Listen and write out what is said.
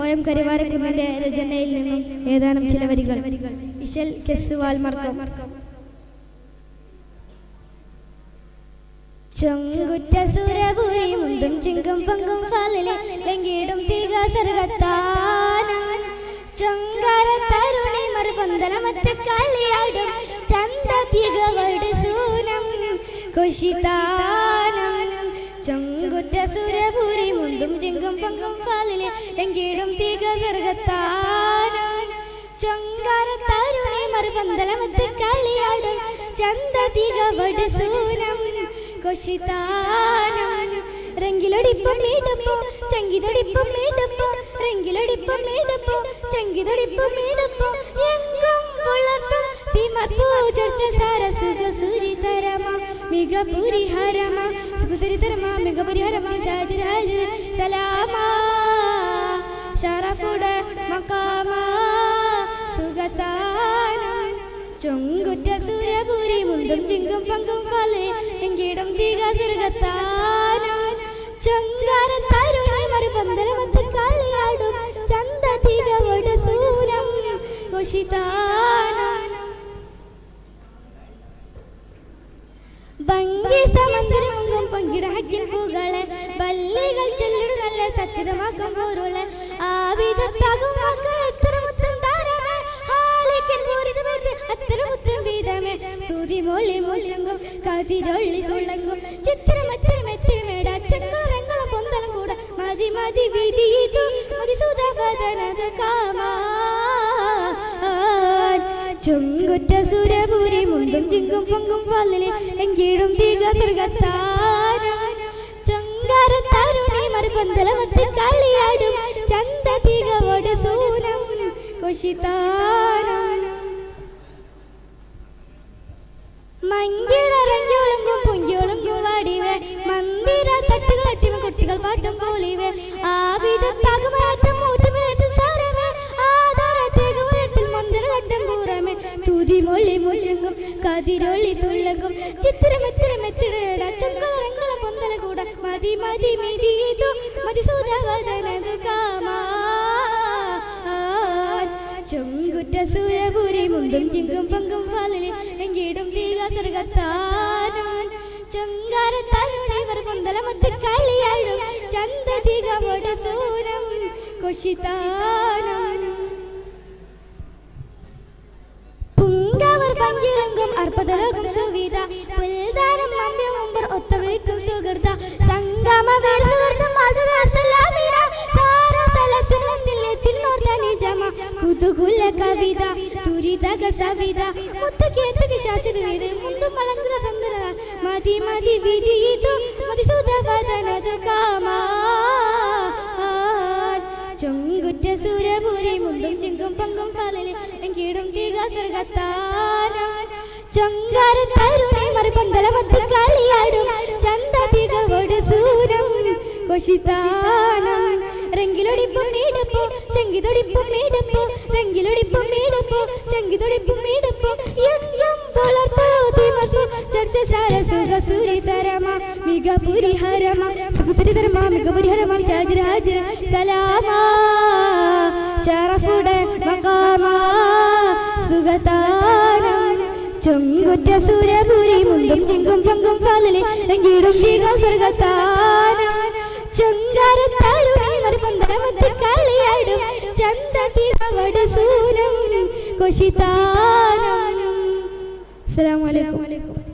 OM കരിവാരക്കുന്നിന്റെ രചനയിൽ നിന്നും ഏതാനും ചില വരികൾ. ഇശൽ കെസ്സുവാൽ മർക്കം. ചൊങ്കുറ്റ സുരപുരി മുന്തും ചിങ്കും പങ്കും ഫാലിലെ ലങ്കിടും തീക സർഗത്താനം ചൊങ്കാര തരുണി മറുപന്തലമത്ത് കളിയാടും ചന്ത തികവട് സൂനം കുശിതാനം ചൊങ്കുറ്റ സുരപുരി മുന്തും ചിങ്കും പങ്കും ഫാലിലെ ലങ്കിടും തീക സർഗത്താനം ചൊങ്കാര തരുണി മറുപന്തലമത്ത് കളിയാടും ചന്ത തികവട് സൂനം കൊശിതാനം രംഗിലൊടിപ്പം മീടപ്പോ ചങ്കിതൊടിപ്പം മീടപ്പോ രംഗിലൊടിപ്പം മീടപ്പോ ചങ്കിതൊടിപ്പം മീടപ്പോ എങ്കും പുളർപ്പം തിമർപ്പോ ചർച്ച സാരസുഖ സുരിതരമ മിക പുരിഹരമ സുഖസുരിതരമ മിക പുരിഹരമ ഷാജിര ഹാജിര സലാമ ഷറഫുട മഖാമ സുഗതാനം ചൊങ്കുറ്റ സുരപുരി മുന്തും ചിങ്കും പങ്കും ഫാലെ എങ്കിടും തീക സർഗത്താനം ചൊങ്കാര തരുണി മറുപന്തലമത്ത് കളിയാടും ചന്ത തികവട് സൂനം കുശിതാനം ഭംഗി സമന്ദിരമുങ്കും പൊങ്കിട ഹക്കിൻ പൂകളെ ബല്ലികൾ ചെല്ലിടു നല്ല സത്യതമാക്കും പോരുളെ ആവിധത്താകും മക്ക എത്ര മുത്തം താരമേ ഹാലിക്കൻ പൂരിതമേത്ത് അത്ര മുത്തം വീതമേ തൂതി മൊളി മുഷങ്കും കതിരൊള്ളി തുള്ളങ്കും ചിത്രം എത്തിരം എത്തിരമേട ചെങ്കളറങ്ങളും പൊന്തലും കൂട മതി മതി വിധിയിതു മതി സുധവദനത് കാമാ ചൊങ്കുറ്റ സുരപുരി മുന്തും ചിങ്കും പൊങ്കും ഫാലിലെ എങ്കിടും തീക സർഗത്താനം ചൊങ്കാര തരുണി മറുപന്തലമത്ത് കളിയാടും ചന്ത തികവട് സൂനം കുശിതാനം മങ്കിടറങ്ങിയൊളുങ്കും പൊങ്കിയൊളുങ്കും വാടിവേ മന്ദിര തട്ടുകാട്ടിവ കുട്ടികൾ പാട്ടും പോലിവേ ആവിധത്താകുമാറ്റം മൂത്തുമിനത്ത് സാരമേ ആധാരത്തേകുമരത്തിൽ മന്ദിര തട്ടം പൂറമേ തൂതി മൊളി മുഷങ്കും കതിരൊള്ളി തുള്ളങ്കും ചിത്രമെത്തിരമെത്തിട ചൊങ്കളറങ്ങളും പൊന്തല കൂട മതി മതി മിതിതു മതി സുധവദനതു കാമാ ചൊങ്കുറ്റ സുരപുരി മുന്തും ചിങ്കും പങ്കും ഫാലിലെ എങ്കിടും തീക സർഗത്താനം ചൊങ്കാര തരുണി മറുപന്തലമത്ത് കളിയാടും ചന്ത തികവട് സൂനം കുശിതാനം പുങ്കവർ പങ്കിലങ്കും അർപ്പതലോകം സുവിധ പുൽദാനം മമ്പ്യം മുമ്പർ ഒത്തവിളിക്കും സുഹൃത സംഗമ വേട് സുഹൃത്തം മാർഗദാസലാമീന സാര സലത്തിനോർത്ത നിജമ കുതുകുല കവിത തുരിതക സവിത മുത്തക്കേത്തക ശാശ്വത വീര് മുന്തും വളങ്കുല സുന്ദര മതി മതി വിധിയിതു മതി സുധവദനതു കാമാ ചൊങ്കുറ്റ സുരപുരി മുന്തും ചിങ്കും പങ്കും ഫാലിലെ എങ്കിടും തീക സർഗത്താനം ചൊങ്കാര തരുണി മറുപന്തലമത്ത് കളിയാടും ചന്ത തികവട് സൂനം കുശിതാനം രംഗിലൊടിപ്പം മീടപ്പോ ചങ്കിതൊടിപ്പം മീടപ്പോ രംഗിലൊടിപ്പം മീടപ്പോ ചങ്കിതൊടിപ്പം മീടപ്പോ എങ്കും പുളർപ്പോ തിമർപ്പോ ചർച്ച സാരസുഖ സുരിതരമ മിക പുരിഹരമ സുഖസുരിതരമ മിക പുരിഹരമ ഷാജിര ഹാജിര സലാമ ഷറഫുട മഖാമ സുഗതാനം ചൊങ്കുറ്റ സുരപുരി മുന്തും ചിങ്കും പങ്കും ഫാലിലെ എങ്കിടും തീക സർഗത്താനം ചൊങ്കാര തരുണി മറുപന്തലമത്ത് കളിയാടും ചന്ത തികവട് സൂനം കുശിതാനം. അസ്സലാമു അലൈക്കും.